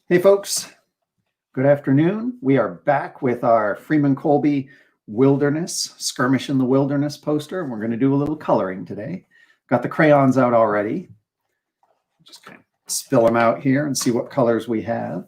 Hey folks, good afternoon. We are back with our Freeman-Colby Wilderness, Skirmish in the Wilderness poster, and we're going to do a little coloring today. Got the crayons out already. Just kind of spill them out here and see what colors we have.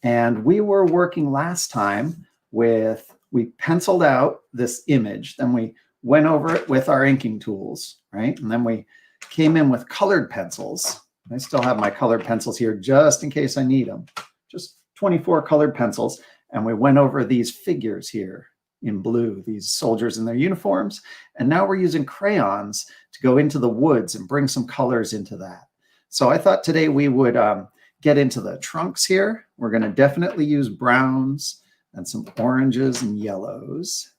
And we were working last time with, we penciled out this image, then we went over it with our inking tools, right? And then we came in with colored pencils. I still have my colored pencils here just in case I need them. Just 24 colored pencils. And we went over these figures here in blue, these soldiers in their uniforms. And now we're using crayons to go into the woods and bring some colors into that. So I thought today we would get into the trunks here. We're going to definitely use browns and some oranges and yellows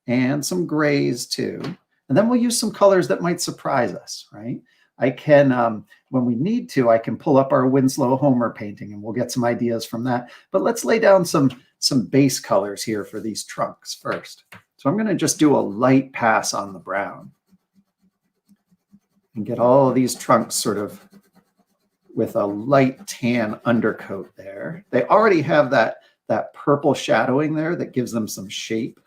and some grays too. And then we'll use some colors that might surprise us, right? I can, when we need to, I can pull up our Winslow Homer painting and we'll get some ideas from that. But let's lay down some base colors here for these trunks first. So I'm going to just do a light pass on the brown and get all of these trunks sort of with a light tan undercoat there. They already have that purple shadowing there that gives them some shape.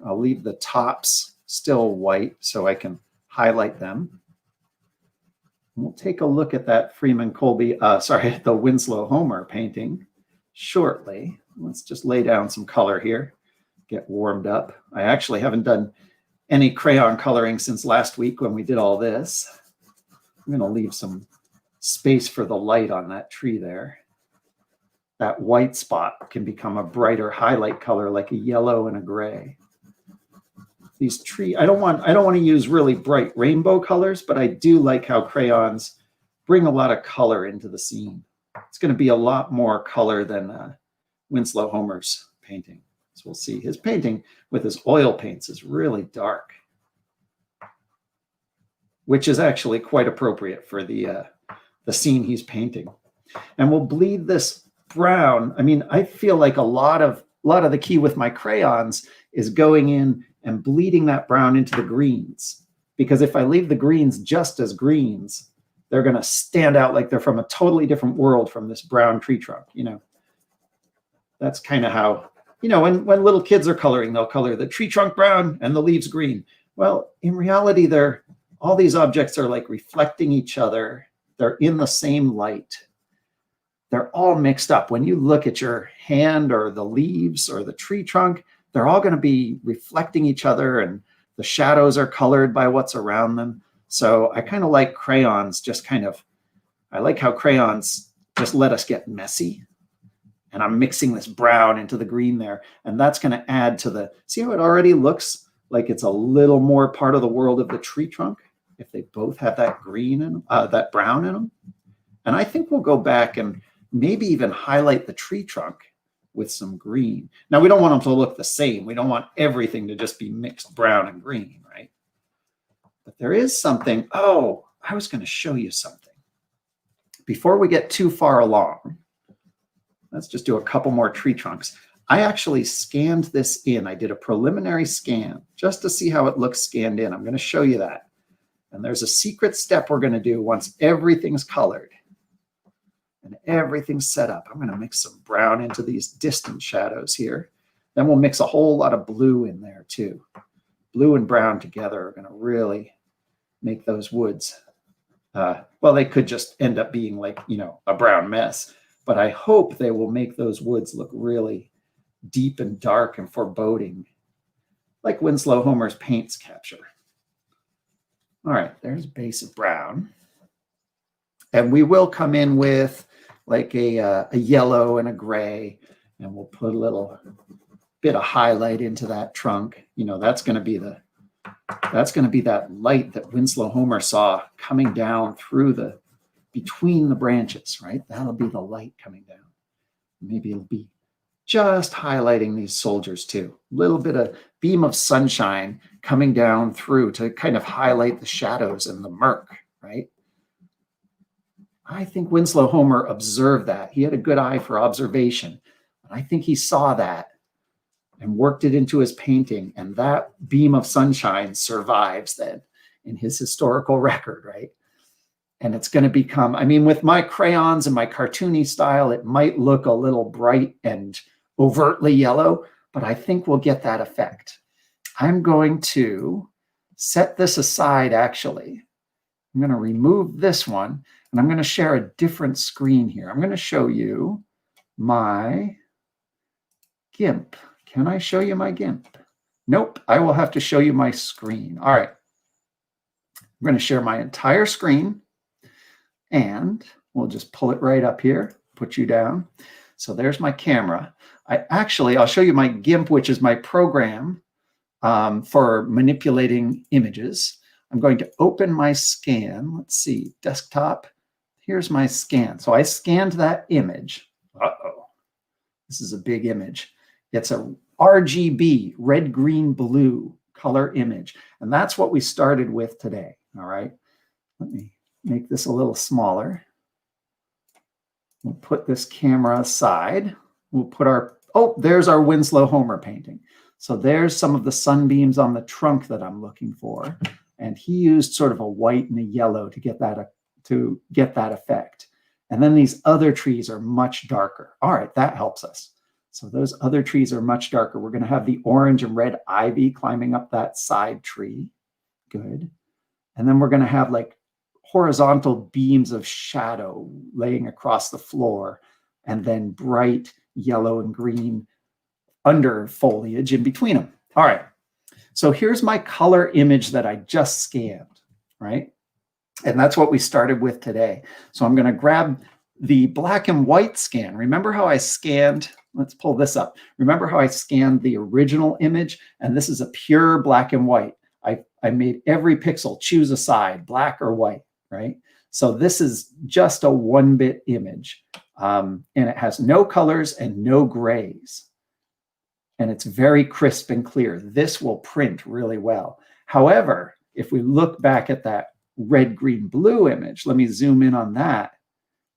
I'll leave the tops still white so I can highlight them. We'll take a look at that Freeman-Colby, the Winslow Homer painting shortly. Let's just lay down some color here, get warmed up. I actually haven't done any crayon coloring since last week when we did all this. I'm going to leave some space for the light on that tree there. That white spot can become a brighter highlight color like a yellow and a gray. These trees, I don't want to use really bright rainbow colors, but I do like how crayons bring a lot of color into the scene. It's going to be a lot more color than Winslow Homer's painting. So we'll see. His painting with his oil paints is really dark, which is actually quite appropriate for the scene he's painting. And we'll bleed this brown. I mean, I feel like a lot of the key with my crayons is going in and bleeding that brown into the greens. Because if I leave the greens just as greens, they're going to stand out like they're from a totally different world from this brown tree trunk. You know, that's kind of how, you know, when little kids are coloring, they'll color the tree trunk brown and the leaves green. Well, in reality, all these objects are like reflecting each other. They're in the same light. They're all mixed up. When you look at your hand or the leaves or the tree trunk, they're all going to be reflecting each other and the shadows are colored by what's around them. So I kind of like crayons, I like how crayons just let us get messy. And I'm mixing this brown into the green there. And that's going to add to see how it already looks like it's a little more part of the world of the tree trunk if they both have that green in that brown in them. And I think we'll go back and maybe even highlight the tree trunk with some green. Now, we don't want them to look the same. We don't want everything to just be mixed brown and green, right? But there is something. Oh, I was going to show you something. Before we get too far along, let's just do a couple more tree trunks. I actually scanned this in. I did a preliminary scan just to see how it looks scanned in. I'm going to show you that. And there's a secret step we're going to do once everything's colored and everything's set up. I'm going to mix some brown into these distant shadows here. Then we'll mix a whole lot of blue in there too. Blue and brown together are going to really make those woods. Well, they could just end up being like, you know, a brown mess, but I hope they will make those woods look really deep and dark and foreboding, like Winslow Homer's paints capture. All right, there's a base of brown. And we will come in with like a yellow and a gray, and we'll put a little bit of highlight into that trunk. You know, that's going to be that light that Winslow Homer saw coming down through between the branches, right? That'll be the light coming down. Maybe it'll be just highlighting these soldiers too. A little bit of beam of sunshine coming down through to kind of highlight the shadows and the murk, right? I think Winslow Homer observed that. He had a good eye for observation. I think he saw that and worked it into his painting, and that beam of sunshine survives then. in his historical record, right? And it's going to become, I mean, with my crayons and my cartoony style, it might look a little bright and overtly yellow, but I think we'll get that effect. I'm going to set this aside, actually. I'm going to remove this one, and I'm going to share a different screen here. I'm going to show you my GIMP. Can I show you my GIMP? Nope, I will have to show you my screen. All right. I'm going to share my entire screen, and we'll just pull it right up here, put you down. So there's my camera. I'll show you my GIMP, which is my program for manipulating images. I'm going to open my scan. Let's see, desktop. Here's my scan. So I scanned that image. Uh-oh. This is a big image. It's a RGB, red, green, blue color image. And that's what we started with today. All right. Let me make this a little smaller. We'll put this camera aside. We'll put there's our Winslow Homer painting. So there's some of the sunbeams on the trunk that I'm looking for. And he used sort of a white and a yellow to get that effect. And then these other trees are much darker. All right, that helps us. So those other trees are much darker. We're going to have the orange and red ivy climbing up that side tree. Good. And then we're going to have like horizontal beams of shadow laying across the floor, and then bright yellow and green under foliage in between them. All right. So here's my color image that I just scanned, right? And that's what we started with today. So I'm going to grab the black and white scan. Remember how I scanned? Let's pull this up. Remember how I scanned the original image? And this is a pure black and white. I made every pixel choose a side, black or white, right? So this is just a 1-bit image. And it has no colors and no grays. And it's very crisp and clear. This will print really well. However, if we look back at that red, green, blue image, let me zoom in on that.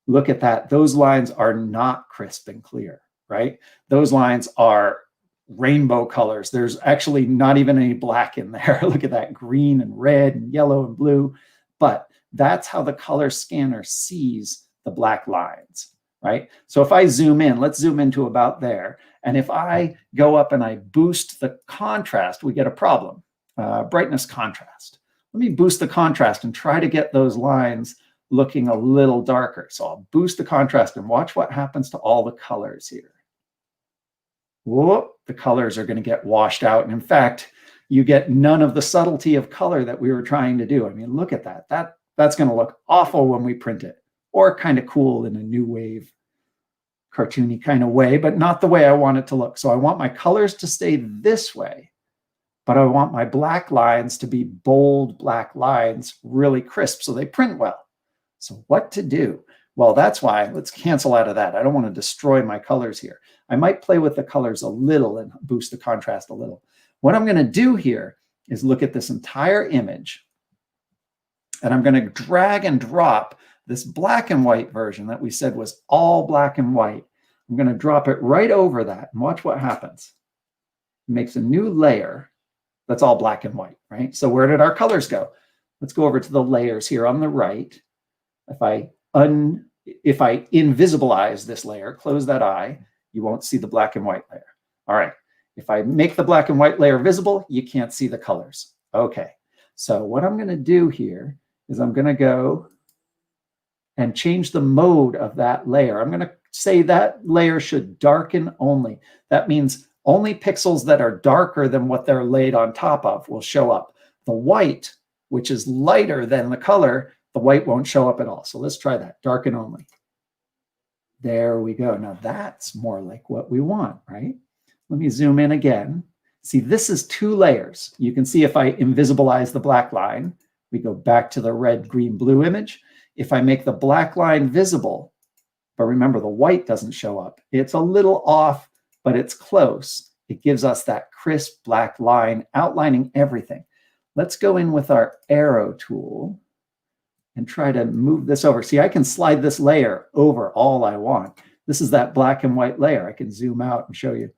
Look at that. Those lines are not crisp and clear, right? Those lines are rainbow colors. There's actually not even any black in there. Look at that green and red and yellow and blue. But that's how the color scanner sees the black lines, right? So if I zoom in, let's zoom into about there. And if I go up and I boost the contrast, we get a problem, brightness contrast. Let me boost the contrast and try to get those lines looking a little darker. So I'll boost the contrast and watch what happens to all the colors here. Whoop, the colors are going to get washed out. And in fact, you get none of the subtlety of color that we were trying to do. I mean, look at that. That's going to look awful when we print it, or kind of cool in a new wave, cartoony kind of way, but not the way I want it to look. So I want my colors to stay this way, but I want my black lines to be bold black lines, really crisp, so they print well. So what to do? Well, that's why let's cancel out of that. I don't want to destroy my colors here. I might play with the colors a little and boost the contrast a little. What I'm going to do here is look at this entire image, and I'm going to drag and drop this black and white version that we said was all black and white. I'm going to drop it right over that and watch what happens. It makes a new layer that's all black and white, right? So where did our colors go? Let's go over to the layers here on the right. If I invisibilize this layer, close that eye, you won't see the black and white layer. All right. If I make the black and white layer visible, you can't see the colors. Okay. So what I'm going to do here is I'm going to go and change the mode of that layer. I'm going to say that layer should darken only. That means only pixels that are darker than what they're laid on top of will show up. The white, which is lighter than the color, the white won't show up at all. So let's try that, darken only. There we go. Now that's more like what we want, right? Let me zoom in again. See, this is 2 layers. You can see if I invisibilize the black line, we go back to the red, green, blue image. If I make the black line visible, but remember the white doesn't show up, it's a little off, but it's close. It gives us that crisp black line outlining everything. Let's go in with our arrow tool and try to move this over. See, I can slide this layer over all I want. This is that black and white layer. I can zoom out and show you.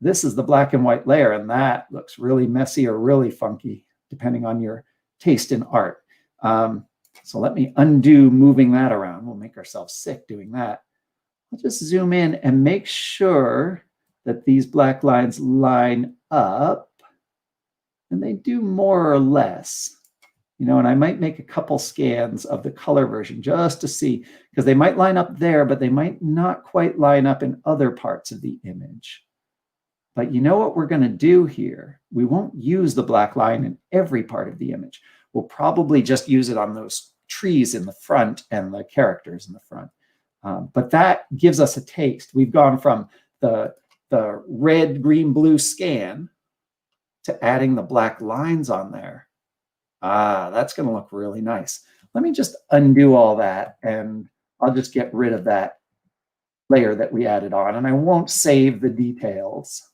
This is the black and white layer, and that looks really messy or really funky, depending on your taste in art. So let me undo moving that around. We'll make ourselves sick doing that. I'll just zoom in and make sure that these black lines line up, and they do more or less. You know, and I might make a couple scans of the color version just to see, because they might line up there, but they might not quite line up in other parts of the image. But you know what we're going to do here? We won't use the black line in every part of the image. We'll probably just use it on those trees in the front and the characters in the front. But that gives us a taste. We've gone from the red, green, blue scan to adding the black lines on there. That's going to look really nice. Let me just undo all that, and I'll just get rid of that layer that we added on, and I won't save the details,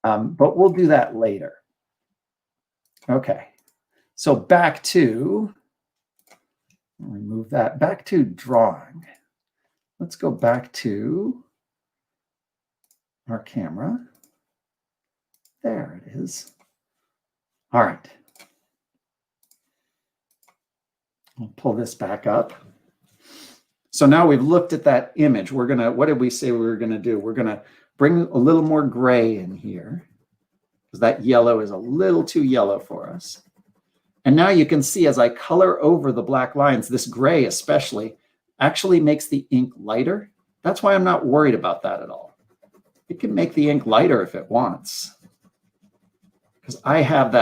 but we'll do that later. Okay, so back to, remove that, back to drawing. Let's go back to our camera. There it is. All right. I'll pull this back up. So now we've looked at that image. We're gonna, what did we say we were gonna do? We're gonna bring a little more gray in here, because that yellow is a little too yellow for us. And now you can see as I color over the black lines, this gray especially actually makes the ink lighter. That's why I'm not worried about that at all. It can make the ink lighter if it wants. Because I have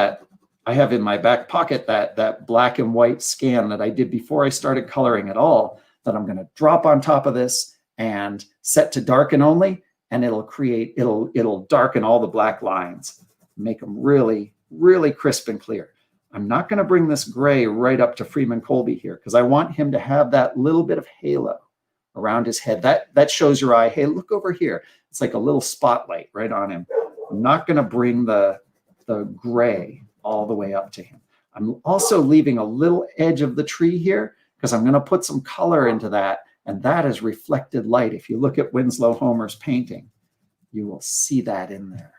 in my back pocket that black and white scan that I did before I started coloring at all, that I'm going to drop on top of this and set to darken only, and it'll darken all the black lines, make them really, really crisp and clear. I'm not going to bring this gray right up to freemancolby here, because I want him to have that little bit of halo around his head. That shows your eye, hey, look over here. It's like a little spotlight right on him. I'm not going to bring the gray all the way up to him. I'm also leaving a little edge of the tree here, because I'm going to put some color into that, and that is reflected light. If you look at Winslow Homer's painting, you will see that in there.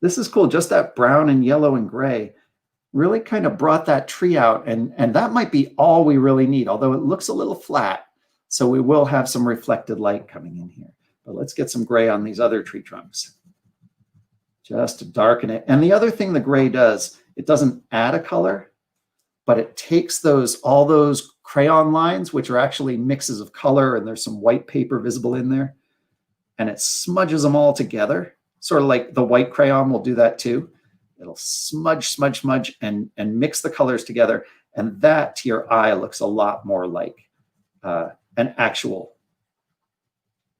This is cool. Just that brown and yellow and gray really kind of brought that tree out, and that might be all we really need, although it looks a little flat, so we will have some reflected light coming in here. But let's get some gray on these other tree trunks, just to darken it. And the other thing the gray does, it doesn't add a color, but it takes all those crayon lines, which are actually mixes of color, and there's some white paper visible in there, and it smudges them all together, sort of like the white crayon will do that too. It'll smudge, smudge, smudge, and mix the colors together, and that to your eye looks a lot more like an actual.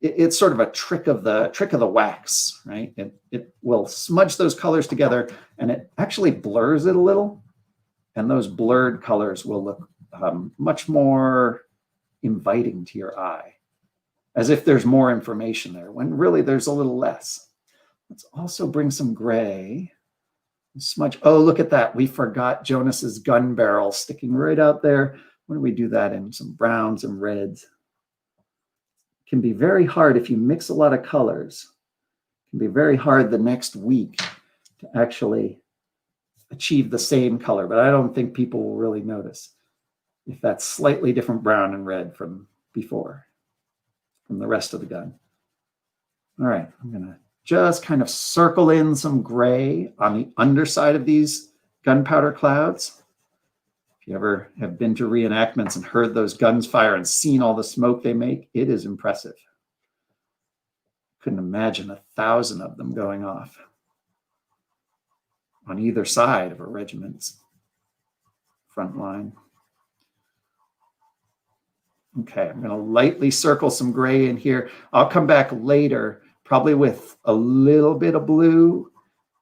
It's sort of a trick of the wax, right? It will smudge those colors together, and it actually blurs it a little, and those blurred colors will look much more inviting to your eye, as if there's more information there, when really there's a little less. Let's also bring some gray. Smudge. Oh, look at that. We forgot Jonas's gun barrel sticking right out there. When do we do that in? Some browns and reds. It can be very hard if you mix a lot of colors. It can be very hard the next week to actually achieve the same color, but I don't think people will really notice if that's slightly different brown and red from before, from the rest of the gun. All right, I'm gonna just kind of circle in some gray on the underside of these gunpowder clouds. If you ever have been to reenactments and heard those guns fire and seen all the smoke they make, it is impressive. Couldn't imagine 1,000 of them going off on either side of a regiment's front line. Okay, I'm going to lightly circle some gray in here. I'll come back later, probably with a little bit of blue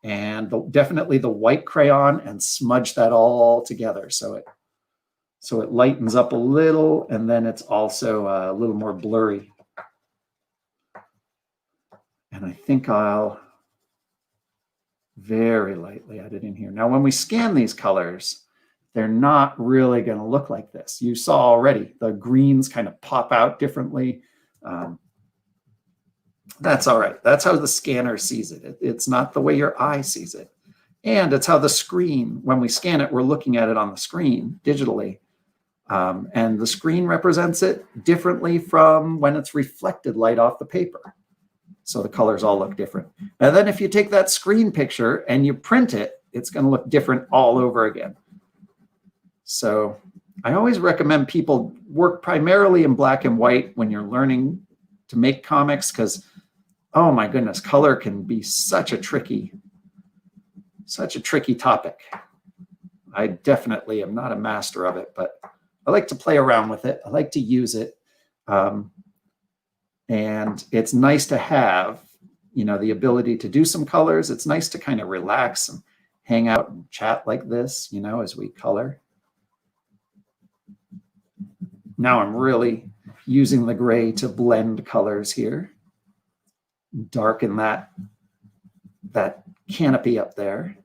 and definitely the white crayon, and smudge that all together so it lightens up a little, and then it's also a little more blurry. And I think I'll very lightly add it in here. Now, when we scan these colors, they're not really going to look like this. You saw already the greens kind of pop out differently. That's all right. That's how the scanner sees it. It's not the way your eye sees it. And it's how the screen, when we scan it, we're looking at it on the screen digitally. And the screen represents it differently from when it's reflected light off the paper. So the colors all look different. And then if you take that screen picture and you print it, it's going to look different all over again. So I always recommend people work primarily in black and white when you're learning to make comics, because, oh my goodness, color can be such a tricky topic. I definitely am not a master of it, but I like to play around with it. I like to use it. And it's nice to have, the ability to do some colors. It's nice to kind of relax and hang out and chat like this, as we color. Now I'm really using the gray to blend colors here. Darken that canopy up there.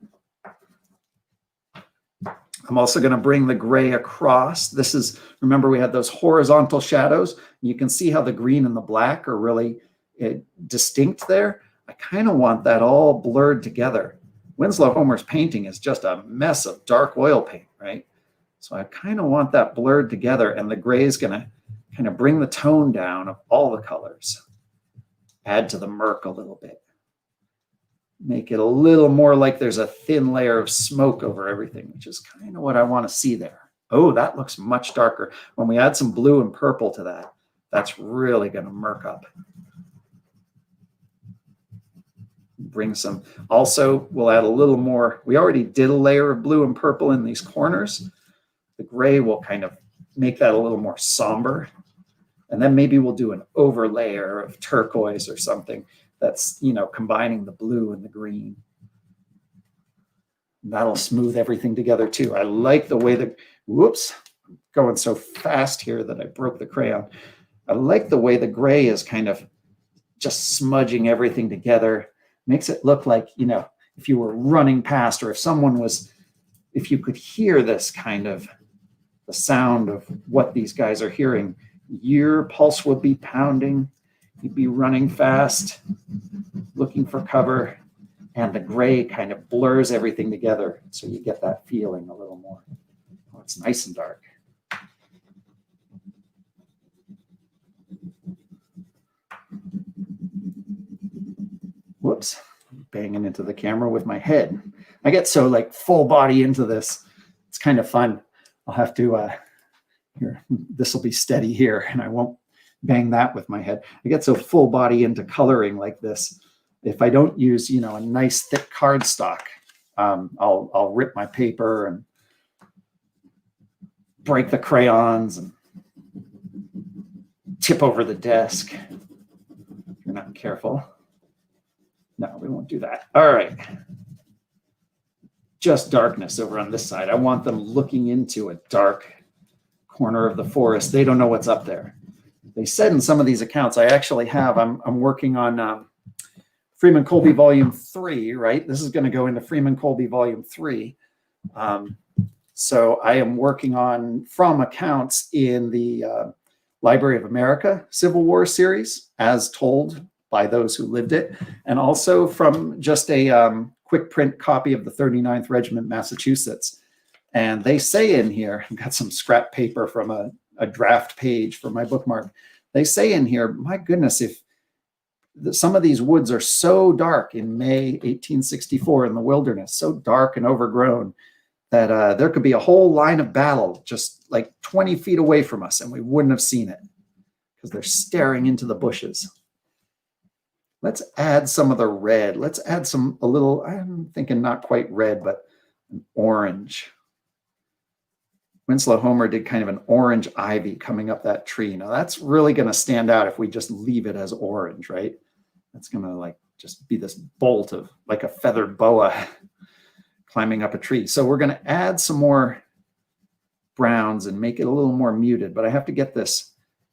I'm also going to bring the gray across. This is, remember we had those horizontal shadows. You can see how the green and the black are really distinct there. I kind of want that all blurred together. Winslow Homer's painting is just a mess of dark oil paint, right? So I kind of want that blurred together, and the gray is going to kind of bring the tone down of all the colors. Add to the murk a little bit. Make it a little more like there's a thin layer of smoke over everything, which is kind of what I want to see there. Oh, that looks much darker. When we add some blue and purple to that, that's really going to murk up. Bring some, also we'll add a little more. We already did a layer of blue and purple in these corners. The gray will kind of make that a little more somber. And then maybe we'll do an overlayer of turquoise or something that's, combining the blue and the green. That'll smooth everything together too. I like the way that, whoops, I'm going so fast here that I broke the crayon. I like the way the gray is kind of just smudging everything together. Makes it look like, if you were running past, or if you could hear this kind of, the sound of what these guys are hearing, your pulse would be pounding. You'd be running fast, looking for cover, and the gray kind of blurs everything together, so you get that feeling a little more. Oh, it's nice and dark. Whoops, banging into the camera with my head. I get so full body into this. It's kind of fun. I'll have to, here, this will be steady here, and I won't bang that with my head. I get so full body into coloring like this. If I don't use, a nice thick cardstock, I'll rip my paper and break the crayons and tip over the desk. If you're not careful. No, we won't do that. All right. Just darkness over on this side. I want them looking into a dark corner of the forest. They don't know what's up there. They said in some of these accounts, I actually have, I'm working on Freeman-Colby Volume 3, right? This is going to go into Freeman-Colby Volume 3. So I am working on from accounts in the Library of America Civil War series, as told by those who lived it, and also from just a quick print copy of the 39th Regiment, Massachusetts. And they say in here, I've got some scrap paper from a draft page for my bookmark. They say in here, my goodness, if some of these woods are so dark in May 1864 in the wilderness, so dark and overgrown, that there could be a whole line of battle just 20 feet away from us, and we wouldn't have seen it because they're staring into the bushes. Let's add some of the red. Let's add a little, I'm thinking not quite red, but an orange. Winslow Homer did kind of an orange ivy coming up that tree. Now that's really going to stand out if we just leave it as orange, right? That's going to just be this bolt of like a feathered boa climbing up a tree. So we're going to add some more browns and make it a little more muted, but I have to get this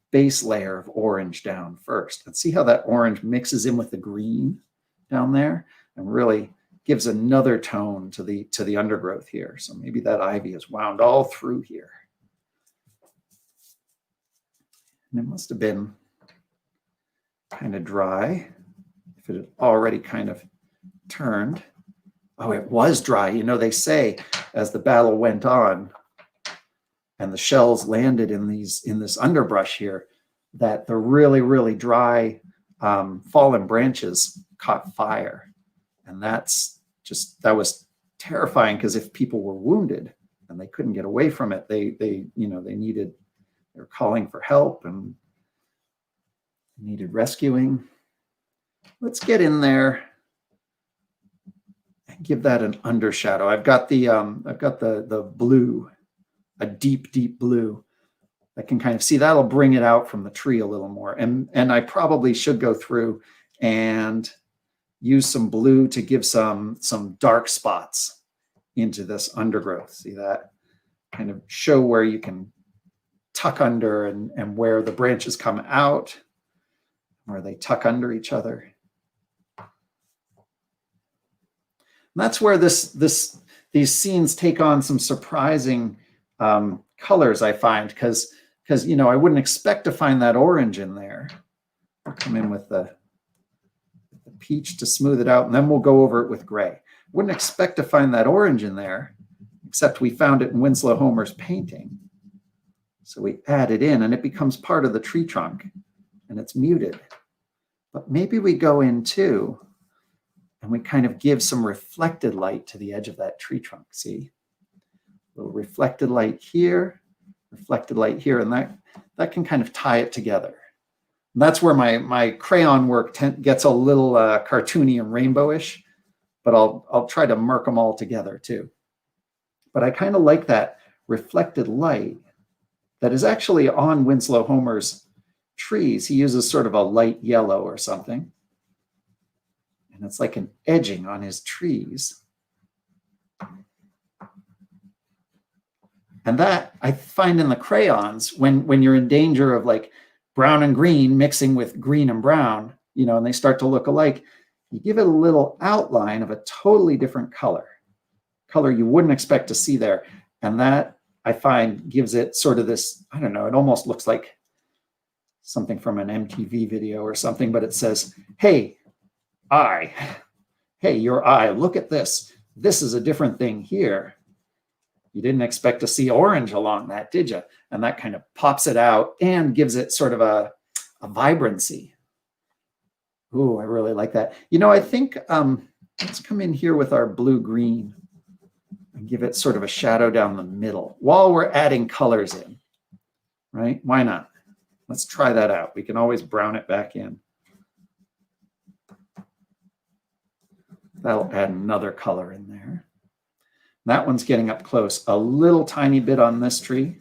base layer of orange down first. And see how that orange mixes in with the green down there and really gives another tone to the undergrowth here. So maybe that ivy is wound all through here. And it must have been kind of dry if it had already kind of turned. Oh, it was dry. You know, they say as the battle went on and the shells landed in this underbrush here, that the really, really dry fallen branches caught fire. And that was terrifying, because if people were wounded and they couldn't get away from it, they were calling for help and needed rescuing. Let's get in there and give that an undershadow. I've got the blue, a deep, deep blue. I can kind of see that'll bring it out from the tree a little more. And I probably should go through and use some blue to give some dark spots into this undergrowth. See that? Kind of show where you can tuck under and where the branches come out, where they tuck under each other. And that's where these scenes take on some surprising colors, I find, because I wouldn't expect to find that orange in there. I'll come in with the peach to smooth it out, and then we'll go over it with gray. Wouldn't expect to find that orange in there, except we found it in Winslow Homer's painting. So we add it in, and it becomes part of the tree trunk, and it's muted. But maybe we go in too, and we kind of give some reflected light to the edge of that tree trunk. See? A little reflected light here, and that can kind of tie it together. And that's where my crayon work gets a little cartoony and rainbowish, but I'll try to murk them all together too. But I kind of like that reflected light that is actually on Winslow Homer's trees. He uses sort of a light yellow or something, and it's like an edging on his trees. And that I find in the crayons, when you're in danger of like brown and green mixing with green and brown, and they start to look alike, you give it a little outline of a totally different color you wouldn't expect to see there. And that, I find, gives it sort of this, I don't know, it almost looks like something from an MTV video or something, but it says, hey, your eye, look at this. This is a different thing here. You didn't expect to see orange along that, did you? And that kind of pops it out and gives it sort of a vibrancy. Ooh, I really like that. I think let's come in here with our blue-green and give it sort of a shadow down the middle while we're adding colors in, right? Why not? Let's try that out. We can always brown it back in. That'll add another color in there. That one's getting up close a little tiny bit on this tree.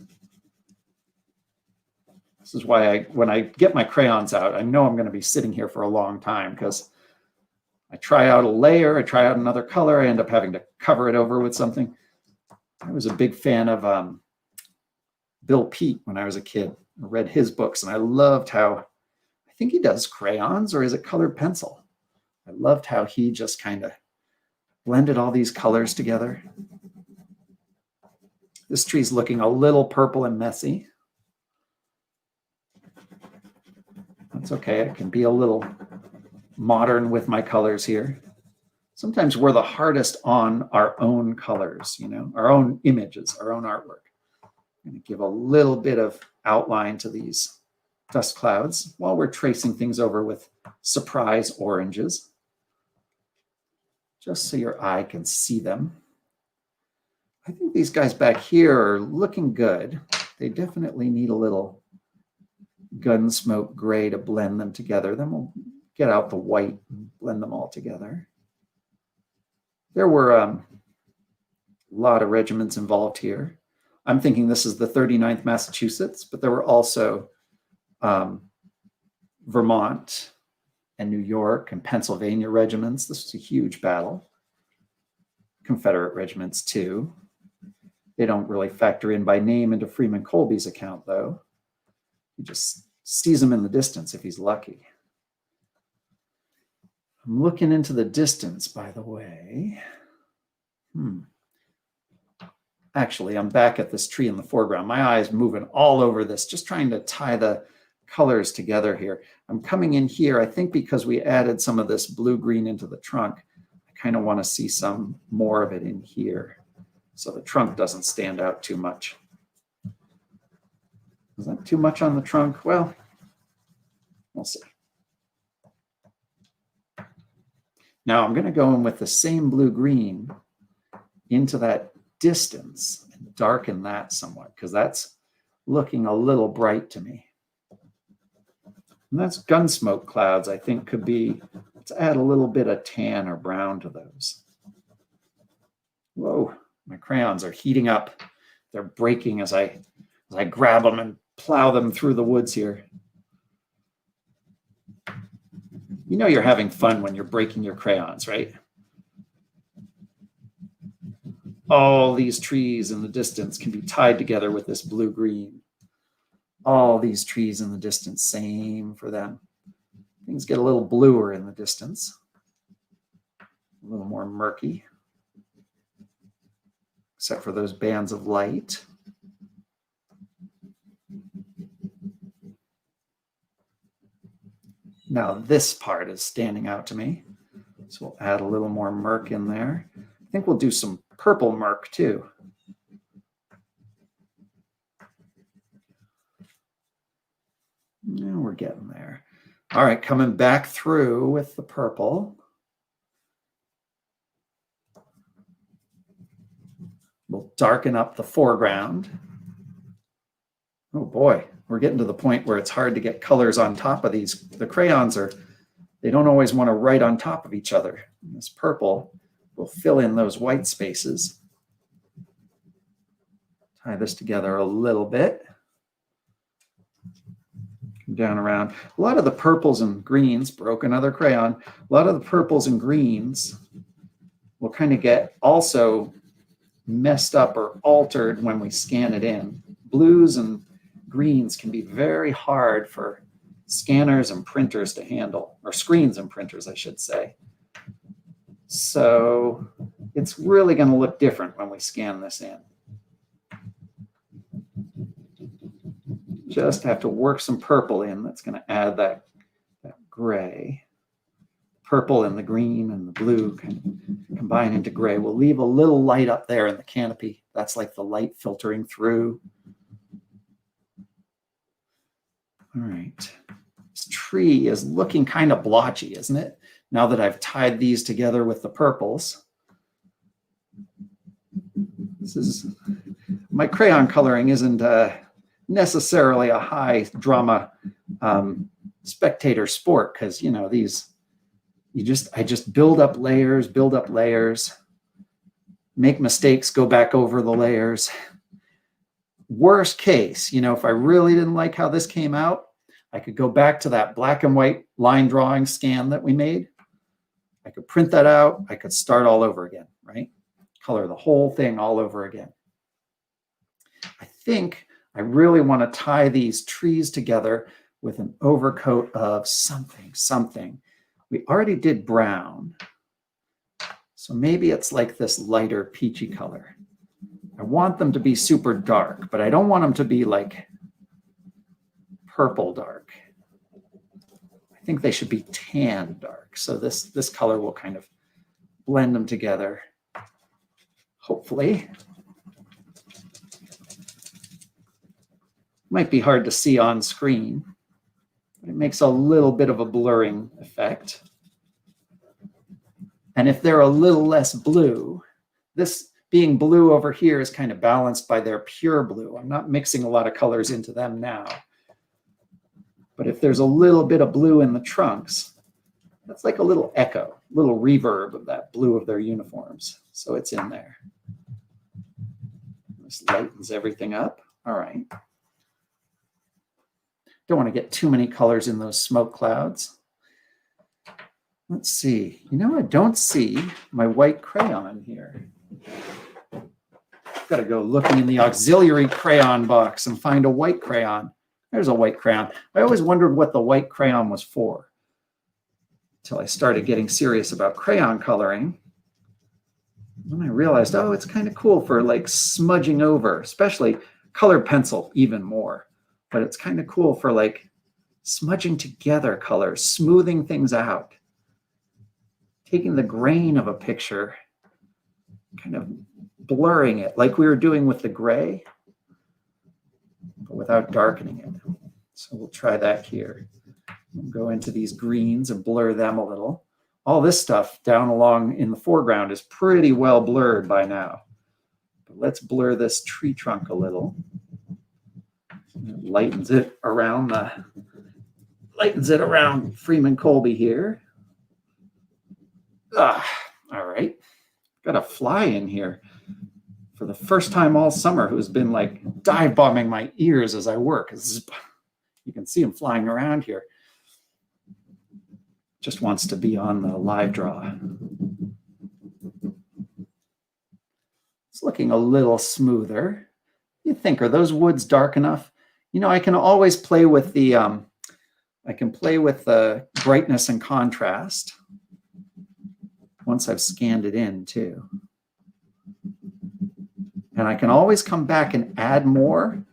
This is why when I get my crayons out, I know I'm going to be sitting here for a long time, because I try out a layer, I try out another color, I end up having to cover it over with something. I was a big fan of Bill Peet when I was a kid. I read his books, and I loved how, I think he does crayons, or is it colored pencil? I loved how he just kind of blended all these colors together. This tree's looking a little purple and messy. That's okay. I can be a little modern with my colors here. Sometimes we're the hardest on our own colors, our own images, our own artwork. I'm going to give a little bit of outline to these dust clouds while we're tracing things over with surprise oranges, just so your eye can see them. I think these guys back here are looking good. They definitely need a little Gunsmoke gray to blend them together. Then we'll get out the white and blend them all together. There were a lot of regiments involved here. I'm thinking this is the 39th Massachusetts, but there were also Vermont and New York and Pennsylvania regiments. This was a huge battle. Confederate regiments too. They don't really factor in by name into Freeman-Colby's account, though. He just sees them in the distance if he's lucky. I'm looking into the distance, by the way. Actually, I'm back at this tree in the foreground. My eye's moving all over this, just trying to tie the colors together here. I'm coming in here, I think because we added some of this blue-green into the trunk. I kind of want to see some more of it in here so the trunk doesn't stand out too much. Is that too much on the trunk? Well, we'll see. Now I'm going to go in with the same blue-green into that distance and darken that somewhat, because that's looking a little bright to me. And that's gunsmoke clouds, I think, could be, let's add a little bit of tan or brown to those. Whoa, my crayons are heating up. They're breaking as I grab them and plow them through the woods here. You know you're having fun when you're breaking your crayons, right? All these trees in the distance can be tied together with this blue-green. All these trees in the distance, same for them. Things get a little bluer in the distance, a little more murky, except for those bands of light. Now this part is standing out to me, so we'll add a little more murk in there. I think we'll do some purple murk too. Yeah, we're getting there. All right, coming back through with the purple. We'll darken up the foreground. Oh boy, we're getting to the point where it's hard to get colors on top of these. The crayons they don't always want to write on top of each other. And this purple will fill in those white spaces. Tie this together a little bit. Down around. A lot of the purples and greens, broke another crayon, a lot of the purples and greens will kind of get also messed up or altered when we scan it in. Blues and greens can be very hard for scanners and printers to handle, or screens and printers, I should say. So it's really going to look different when we scan this in. Just have to work some purple in. That's going to add that gray. Purple and the green and the blue can combine into gray. We'll leave a little light up there in the canopy. That's like the light filtering through. All right. This tree is looking kind of blotchy, isn't it? Now that I've tied these together with the purples. My crayon coloring isn't necessarily a high drama spectator sport, because you know these I just build up layers, make mistakes, go back over the layers. Worst case, you know, if I really didn't like how this came out, I could go back to that black and white line drawing scan that we made. I could print that out. I could start all over again, right? Color the whole thing all over again. I think I really want to tie these trees together with an overcoat of something. We already did brown, so maybe it's like this lighter peachy color. I want them to be super dark, but I don't want them to be like purple dark. I think they should be tan dark. So this color will kind of blend them together, hopefully. Might be hard to see on screen, but it makes a little bit of a blurring effect. And if they're a little less blue, this being blue over here is kind of balanced by their pure blue. I'm not mixing a lot of colors into them now. But if there's a little bit of blue in the trunks, that's like a little echo, little reverb of that blue of their uniforms. So it's in there. This lightens everything up. All right. Don't want to get too many colors in those smoke clouds. Let's see. You know, I don't see my white crayon here. Got to go looking in the auxiliary crayon box and find a white crayon. There's a white crayon. I always wondered what the white crayon was for until I started getting serious about crayon coloring. Then I realized, oh, it's kind of cool for like smudging over, especially colored pencil even more. But it's kind of cool for like smudging together colors, smoothing things out. taking the grain of a picture, kind of blurring it like we were doing with the gray, but without darkening it. So we'll try that here. We'll go into these greens and blur them a little. All this stuff down along in the foreground is pretty well blurred by now. But let's blur this tree trunk a little. It lightens it around freemancolby here. All right. Got a fly in here for the first time all summer who's been like dive bombing my ears as I work. You can see him flying around here. Just wants to be on the live draw. It's looking a little smoother. You think, are those woods dark enough? You know, I can always play with the brightness and contrast once I've scanned it in too. And I can always come back and add more.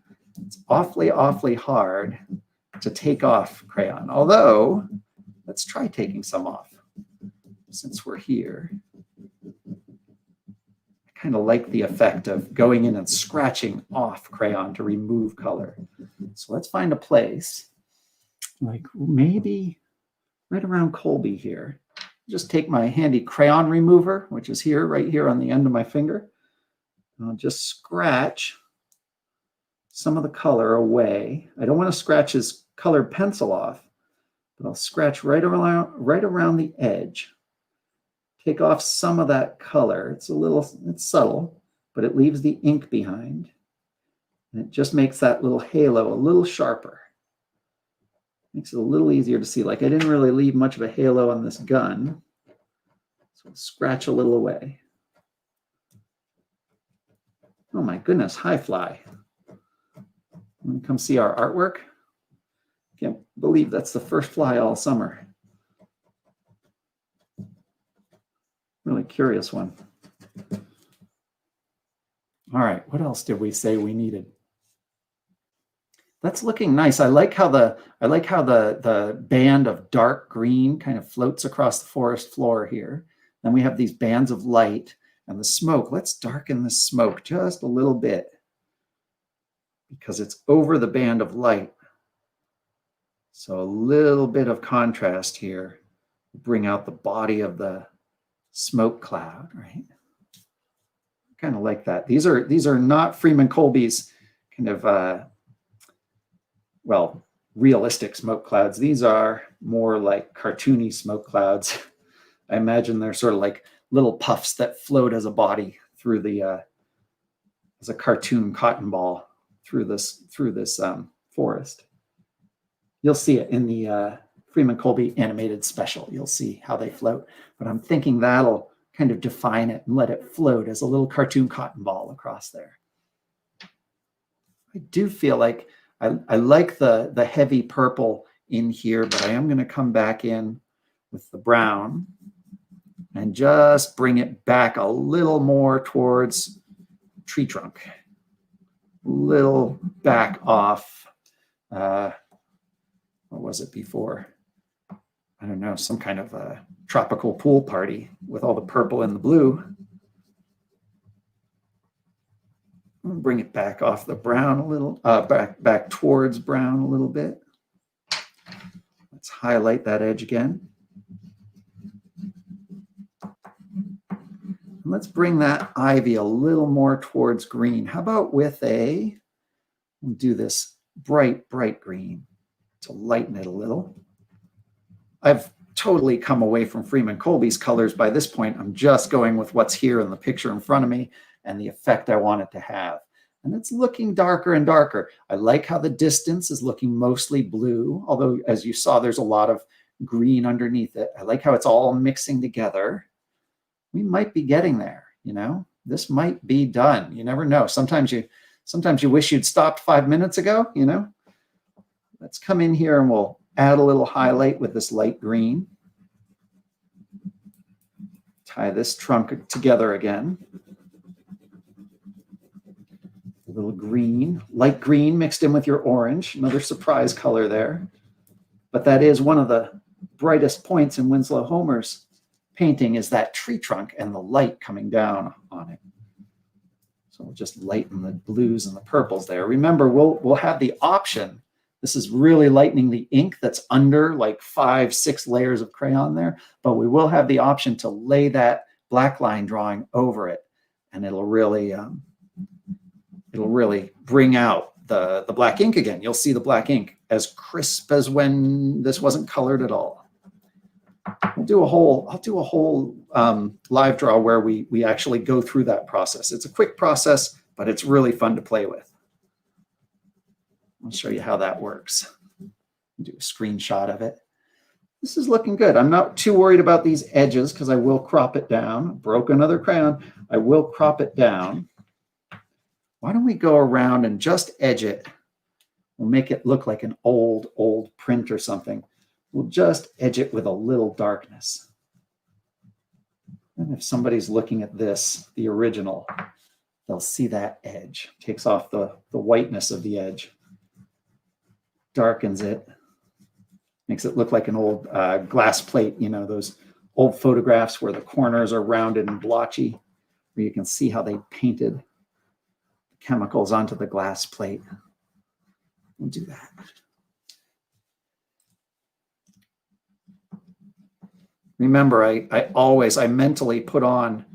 It's awfully, awfully hard to take off crayon. Although, let's try taking some off since we're here. I kind of like the effect of going in and scratching off crayon to remove color. So let's find a place, like maybe right around Colby here. Just take my handy crayon remover, which is here, right here on the end of my finger. And I'll just scratch some of the color away. I don't want to scratch his colored pencil off, but I'll scratch right around the edge. Take off some of that color. It's subtle, but it leaves the ink behind. And it just makes that little halo a little sharper. Makes it a little easier to see. Like I didn't really leave much of a halo on this gun. So I'll scratch a little away. Oh my goodness, hi fly. Want to come see our artwork? Can't believe that's the first fly all summer. Really curious one. All right, what else did we say we needed? That's looking nice. I like how the band of dark green kind of floats across the forest floor here. Then we have these bands of light and the smoke. Let's darken the smoke just a little bit because it's over the band of light. So a little bit of contrast here. Bring out the body of the smoke cloud, right? Kind of like that. These are not freemancolby's kind of realistic smoke clouds. These are more like cartoony smoke clouds. I imagine they're sort of like little puffs that float as a body through the as a cartoon cotton ball through this forest. You'll see it in the freemancolby animated special. You'll see how they float. But I'm thinking that'll kind of define it and let it float as a little cartoon cotton ball across there. I do feel like I like the heavy purple in here, but I am going to come back in with the brown and just bring it back a little more towards tree trunk. A little back off. What was it before? I don't know, some kind of a tropical pool party with all the purple and the blue. Bring it back off the brown a little, back towards brown a little bit. Let's highlight that edge again. And let's bring that ivy a little more towards green. How about with we'll do this bright, bright green to lighten it a little. I've totally come away from freemancolby's colors by this point. I'm just going with what's here in the picture in front of me and the effect I want it to have. And it's looking darker and darker. I like how the distance is looking mostly blue, although as you saw, there's a lot of green underneath it. I like how it's all mixing together. We might be getting there, you know? This might be done. You never know. Sometimes you wish you'd stopped 5 minutes ago, you know? Let's come in here and we'll add a little highlight with this light green. Tie this trunk together again. A little green, light green mixed in with your orange, another surprise color there. But that is one of the brightest points in Winslow Homer's painting is that tree trunk and the light coming down on it. So we'll just lighten the blues and the purples there. Remember, we'll have the option. This is really lightening the ink that's under like 5, 6 layers of crayon there, but we will have the option to lay that black line drawing over it, and it'll really bring out the black ink again. You'll see the black ink as crisp as when this wasn't colored at all. I'll do a whole live draw where we actually go through that process. It's a quick process, but it's really fun to play with. I'll show you how that works. Do a screenshot of it. This is looking good. I'm not too worried about these edges because I will crop it down. Broke another crayon. I will crop it down. Why don't we go around and just edge it? We'll make it look like an old print or something. We'll just edge it with a little darkness. And if somebody's looking at this, the original, they'll see that edge. Takes off the whiteness of the edge. Darkens it. Makes it look like an old glass plate, you know, those old photographs where the corners are rounded and blotchy, where you can see how they painted the chemicals onto the glass plate. We'll do that. Remember, I mentally put on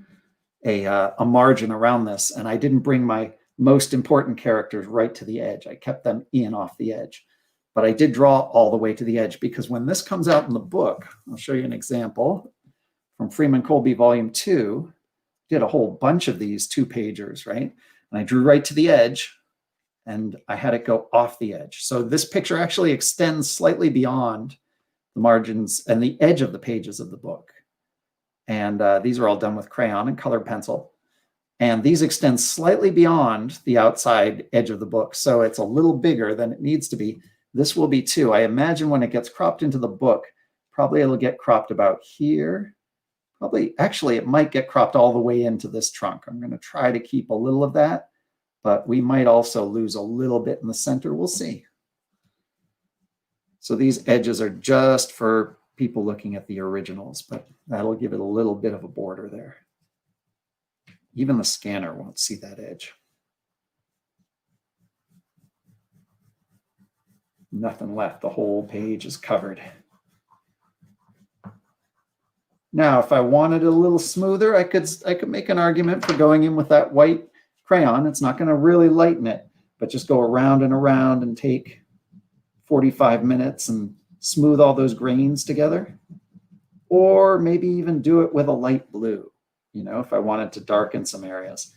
a margin around this, and I didn't bring my most important characters right to the edge. I kept them in off the edge, but I did draw all the way to the edge because when this comes out in the book, I'll show you an example from Freeman-Colby Volume 2. Did a whole bunch of these 2-pagers, right? And I drew right to the edge, and I had it go off the edge. So this picture actually extends slightly beyond the margins and the edge of the pages of the book. And these are all done with crayon and colored pencil. And these extend slightly beyond the outside edge of the book. So it's a little bigger than it needs to be. This will be too. I imagine when it gets cropped into the book, probably it'll get cropped about here. Probably, actually, it might get cropped all the way into this trunk. I'm going to try to keep a little of that, but we might also lose a little bit in the center. We'll see. So these edges are just for people looking at the originals, but that'll give it a little bit of a border there. Even the scanner won't see that edge. Nothing left. The whole page is covered. Now, if I wanted it a little smoother, I could make an argument for going in with that white crayon. It's not going to really lighten it, but just go around and around and take 45 minutes and smooth all those grains together. Or maybe even do it with a light blue, you know, if I wanted to darken some areas.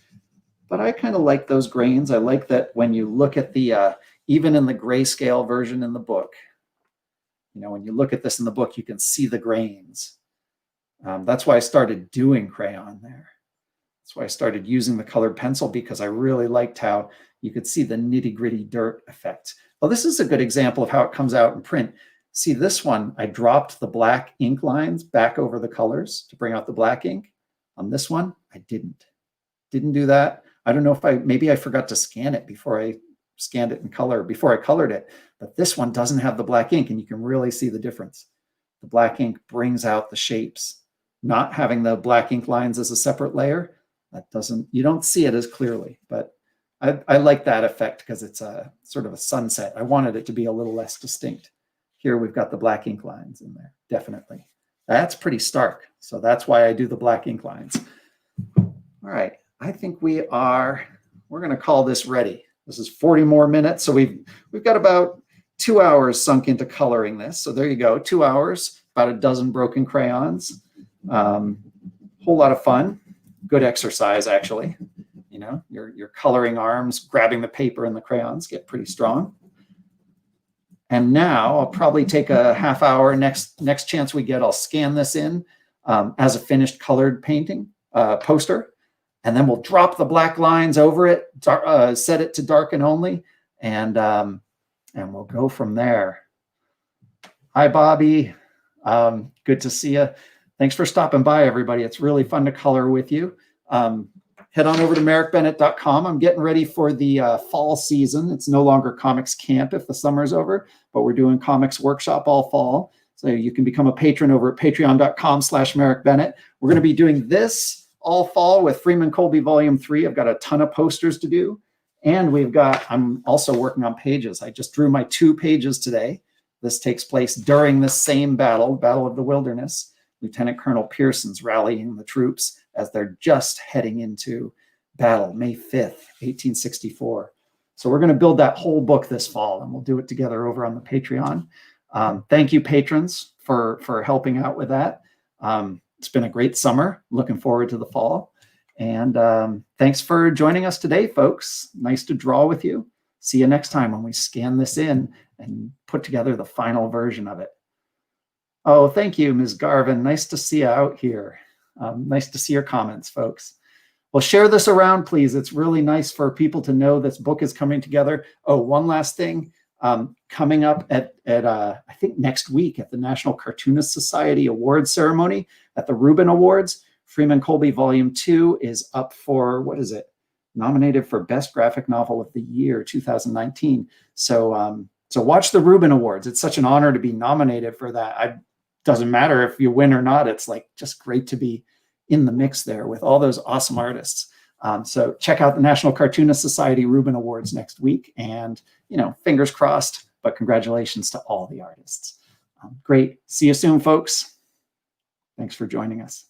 But I kind of like those grains. I like that when you look at the, even in the grayscale version in the book, you know, when you look at this in the book, you can see the grains. That's why I started doing crayon there. That's why I started using the colored pencil, because I really liked how you could see the nitty-gritty dirt effect. Well, this is a good example of how it comes out in print. See this one, I dropped the black ink lines back over the colors to bring out the black ink. On this one, I didn't do that. I don't know if maybe I forgot to scan it before I scanned it in color, before I colored it, but this one doesn't have the black ink, and you can really see the difference. The black ink brings out the shapes. Not having the black ink lines as a separate layer, you don't see it as clearly, but I like that effect because it's a sort of a sunset. I wanted it to be a little less distinct. Here we've got the black ink lines in there, definitely. That's pretty stark, so that's why I do the black ink lines. All right, I think we're going to call this ready. This is 40 more minutes, so we've got about 2 hours sunk into coloring this. So there you go, 2 hours, about a dozen broken crayons. Whole lot of fun, good exercise actually. You know, your coloring arms, grabbing the paper and the crayons get pretty strong. And now I'll probably take a half hour. Next chance we get, I'll scan this in as a finished colored painting poster, and then we'll drop the black lines over it, set it to darken only, and we'll go from there. Hi, Bobby. Good to see you. Thanks for stopping by, everybody. It's really fun to color with you. Head on over to marekbennett.com. I'm getting ready for the fall season. It's no longer comics camp if the summer's over, but we're doing comics workshop all fall. So you can become a patron over at patreon.com/Marek Bennett. We're going to be doing this all fall with Freeman Colby Volume 3. I've got a ton of posters to do. And I'm also working on pages. I just drew my 2 pages today. This takes place during the same Battle of the Wilderness. Lieutenant Colonel Pearson's rallying the troops as they're just heading into battle, May 5th, 1864. So we're going to build that whole book this fall, and we'll do it together over on the Patreon. Thank you, patrons, for helping out with that. It's been a great summer. Looking forward to the fall. And thanks for joining us today, folks. Nice to draw with you. See you next time when we scan this in and put together the final version of it. Oh, thank you, Ms. Garvin. Nice to see you out here. Nice to see your comments, folks. Well, share this around, please. It's really nice for people to know this book is coming together. Oh, one last thing. Coming up at I think next week at the National Cartoonist Society Awards ceremony at the Reuben Awards, Freeman Colby Volume 2 is up for, what is it? Nominated for Best Graphic Novel of the Year, 2019. So watch the Reuben Awards. It's such an honor to be nominated for that. Doesn't matter if you win or not. It's like just great to be in the mix there with all those awesome artists. So check out the National Cartoonist Society Reuben Awards next week. And, fingers crossed, but congratulations to all the artists. Great. See you soon, folks. Thanks for joining us.